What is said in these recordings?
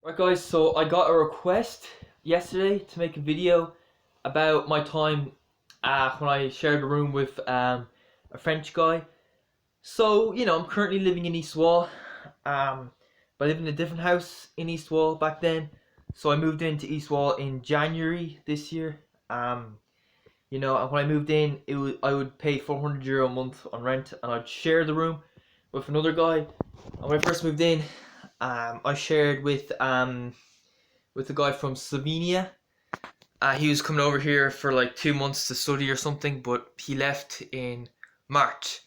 Right guys, so I got a request yesterday to make a video about my time when I shared a room with a French guy. So, I'm currently living in East Wall, but I lived in a different house in East Wall back then. So I moved into East Wall in January this year. And when I moved in, I would pay €400 a month on rent, and I'd share the room with another guy. And when I first moved in, I shared with a guy from Slovenia. He was coming over here for like 2 months to study or something, but he left in March.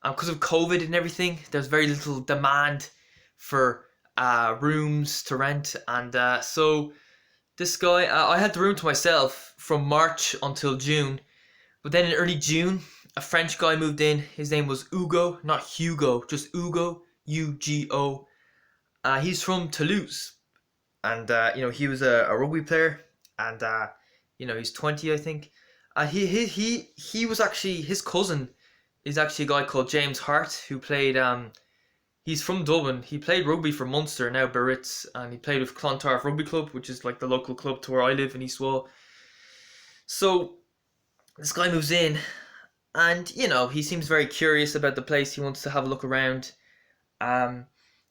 Because of COVID and everything, there's very little demand for rooms to rent, and so this guy, I had the room to myself from March until June, but then in early June, a French guy moved in. His name was Hugo, not Hugo, just Hugo, Ugo. He's from Toulouse, and he was a rugby player, and he's 20, I think. He was actually, his cousin is actually a guy called James Hart, who played. He's from Dublin. He played rugby for Munster, now Biarritz, and he played with Clontarf Rugby Club, which is like the local club to where I live in East Wall. So this guy moves in, and he seems very curious about the place. He wants to have a look around. Um,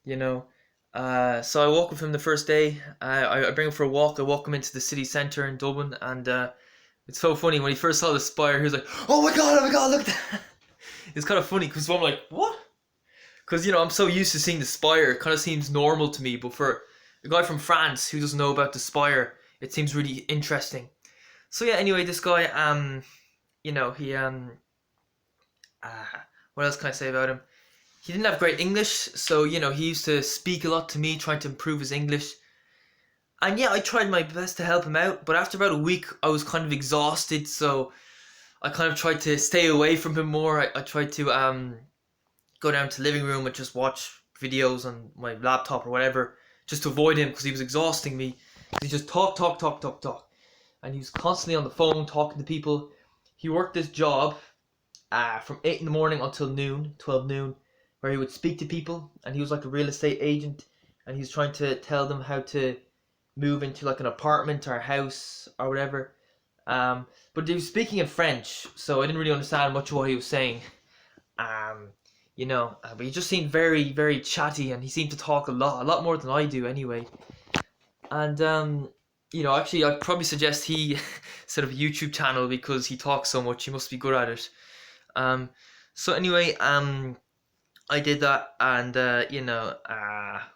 you know, so I walk with him the first day. I bring him for a walk. I walk him into the city centre in Dublin, and it's so funny when he first saw the spire. He was like, oh my god, look at that!" It's kind of funny because I'm like, what? Because I'm so used to seeing the spire, it kind of seems normal to me. But for a guy from France who doesn't know about the spire, it seems really interesting. So yeah, anyway, this guy, he uh, what else can I say about him? He didn't have great English, so he used to speak a lot to me, trying to improve his English. And yeah, I tried my best to help him out, but after about a week, I was kind of exhausted, so I kind of tried to stay away from him more. I tried to go down to the living room and just watch videos on my laptop or whatever, just to avoid him because he was exhausting me. He just talk, and he was constantly on the phone talking to people. He worked this job from 8 in the morning until noon, 12 noon, where he would speak to people, and he was like a real estate agent, and he was trying to tell them how to move into like an apartment or a house or whatever. But he was speaking in French, so I didn't really understand much of what he was saying. But he just seemed very, very chatty, and he seemed to talk a lot more than I do anyway. And actually, I'd probably suggest he set up a YouTube channel because he talks so much. He must be good at it. So anyway, I did that, and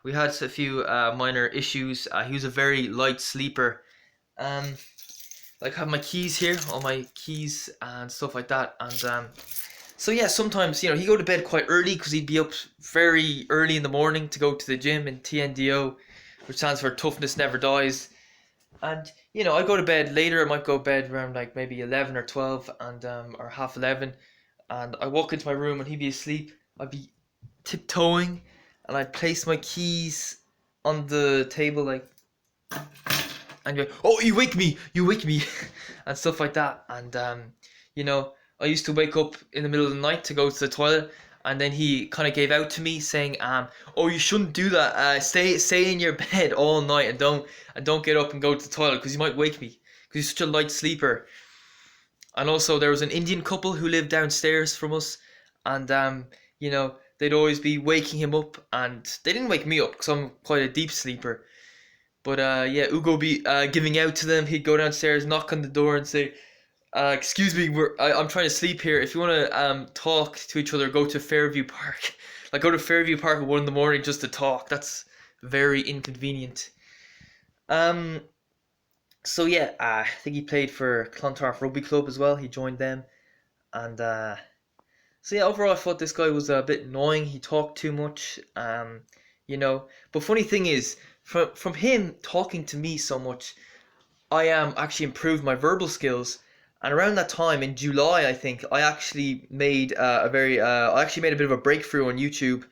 we had a few minor issues. He was a very light sleeper. Like I have my keys here, all my keys and stuff like that, and so yeah, sometimes he'd go to bed quite early because he'd be up very early in the morning to go to the gym in TNDO, which stands for Toughness Never Dies. And I go to bed later. I might go to bed around like maybe 11 or 12, and or half 11, and I walk into my room and he'd be asleep. I'd be tiptoeing, and I'd place my keys on the table like, and you're like, oh, you wake me, and stuff like that. And I used to wake up in the middle of the night to go to the toilet, and then he kind of gave out to me saying, "Oh, you shouldn't do that. Stay in your bed all night and don't get up and go to the toilet because you might wake me because you're such a light sleeper." And also, there was an Indian couple who lived downstairs from us, and they'd always be waking him up, and they didn't wake me up because I'm quite a deep sleeper. But yeah, Ugo be giving out to them. He'd go downstairs, knock on the door, and say, "Excuse me, I'm trying to sleep here. If you want to talk to each other, go to Fairview Park. Like go to Fairview Park at 1 in the morning just to talk. That's very inconvenient." Um. So yeah, I think he played for Clontarf Rugby Club as well. He joined them, and so yeah, overall I thought this guy was a bit annoying. He talked too much. But funny thing is, from him talking to me so much, I actually improved my verbal skills. And around that time in July, I think I actually made I actually made a bit of a breakthrough on YouTube,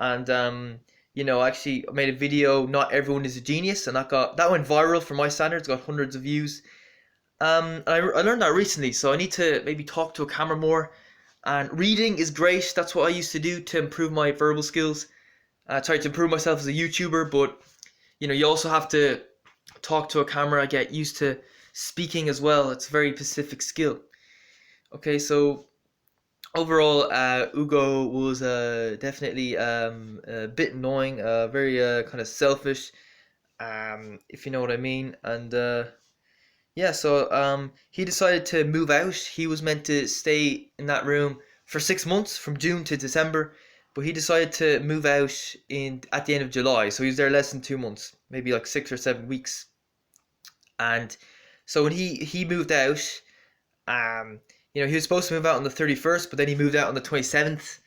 and I actually made a video. Not everyone is a genius, and that went viral for my standards. Got hundreds of views. And I learned that recently, so I need to maybe talk to a camera more. And reading is great. That's what I used to do to improve my verbal skills. I tried to improve myself as a YouTuber, but you also have to talk to a camera, get used to speaking as well. It's a very specific skill. Okay, so overall, Ugo was definitely a bit annoying, very kind of selfish, if you know what I mean. And yeah, so he decided to move out. He was meant to stay in that room for 6 months, from June to December, but he decided to move out in at the end of July. So he was there less than 2 months, maybe like 6 or 7 weeks. And so when he moved out, um, he was supposed to move out on the 31st, but then he moved out on the 27th,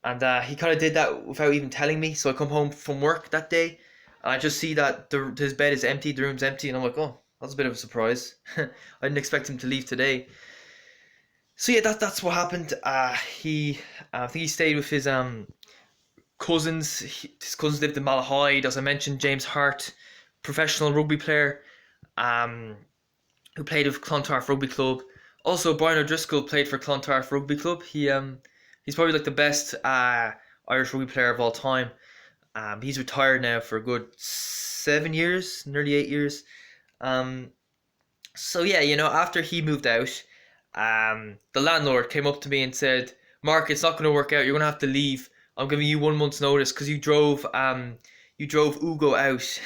and he kind of did that without even telling me. So I come home from work that day, and I just see that his bed is empty, the room's empty, and I'm like, oh, that's a bit of a surprise. I didn't expect him to leave today. So yeah, that's what happened. I think he stayed with his cousins. His cousins lived in Malahide, as I mentioned. James Hart, professional rugby player, um, who played with Clontarf Rugby Club. Also, Brian O'Driscoll played for Clontarf Rugby Club. He's probably like the best Irish rugby player of all time. He's retired now for a good 7 years, nearly 8 years. Um, so yeah, after he moved out, the landlord came up to me and said, "Mark, it's not going to work out. You're going to have to leave. I'm giving you 1 month's notice because you drove Ugo out."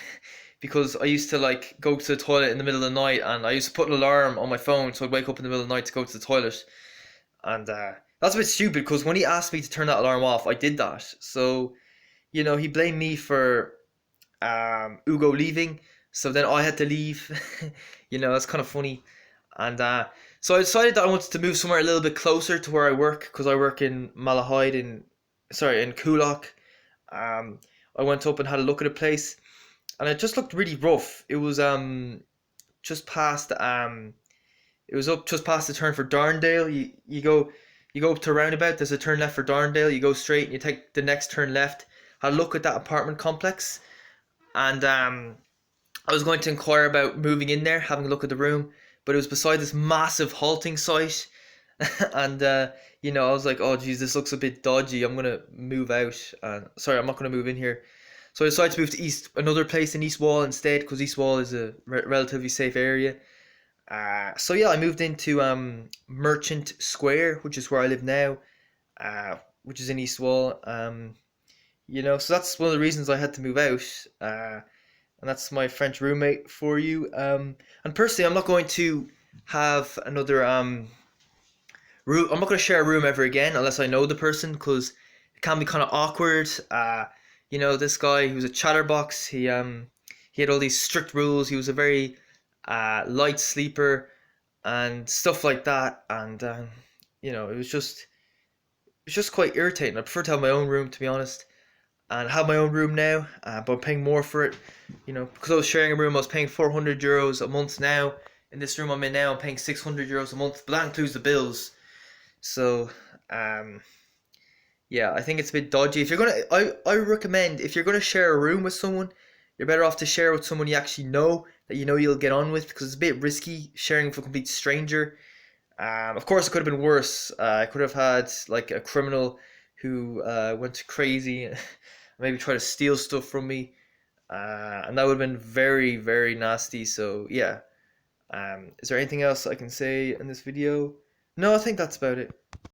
Because I used to like go to the toilet in the middle of the night, and I used to put an alarm on my phone so I'd wake up in the middle of the night to go to the toilet. And that's a bit stupid because when he asked me to turn that alarm off, I did that. So he blamed me for Ugo leaving. So then I had to leave. It's kind of funny. And so I decided that I wanted to move somewhere a little bit closer to where I work, because I work in Malahide, in Coolock. I went up and had a look at a place, and it just looked really rough. It was just past it was up just past the turn for Darndale. You go up to a roundabout. There's a turn left for Darndale. You go straight and you take the next turn left. Had a look at that apartment complex, and I was going to inquire about moving in there, having a look at the room, but it was beside this massive halting site. And I was like, oh geez, this looks a bit dodgy. I'm gonna move out. Sorry, I'm not gonna move in here. So I decided to move to another place in East Wall instead, because East Wall is a relatively safe area. So yeah, I moved into Merchant Square, which is where I live now, which is in East Wall. So that's one of the reasons I had to move out. And that's my French roommate for you. And personally, I'm not going to have another room. I'm not going to share a room ever again unless I know the person, because it can be kind of awkward. This guy, he was a chatterbox. He had all these strict rules. He was a very light sleeper and stuff like that. And it was just quite irritating. I prefer to have my own room, to be honest, and I have my own room now, but I'm paying more for it. Because I was sharing a room, I was paying €400 a month now. In this room I'm in now, I'm paying €600 a month, but that includes the bills. So, yeah, I think it's a bit dodgy. I recommend, if you're gonna share a room with someone, you're better off to share with someone you actually know, that you'll get on with, because it's a bit risky sharing with a complete stranger. Of course, it could have been worse. I could have had like a criminal who went crazy, maybe try to steal stuff from me, and that would have been very, very nasty. So yeah, is there anything else I can say in this video? No, I think that's about it.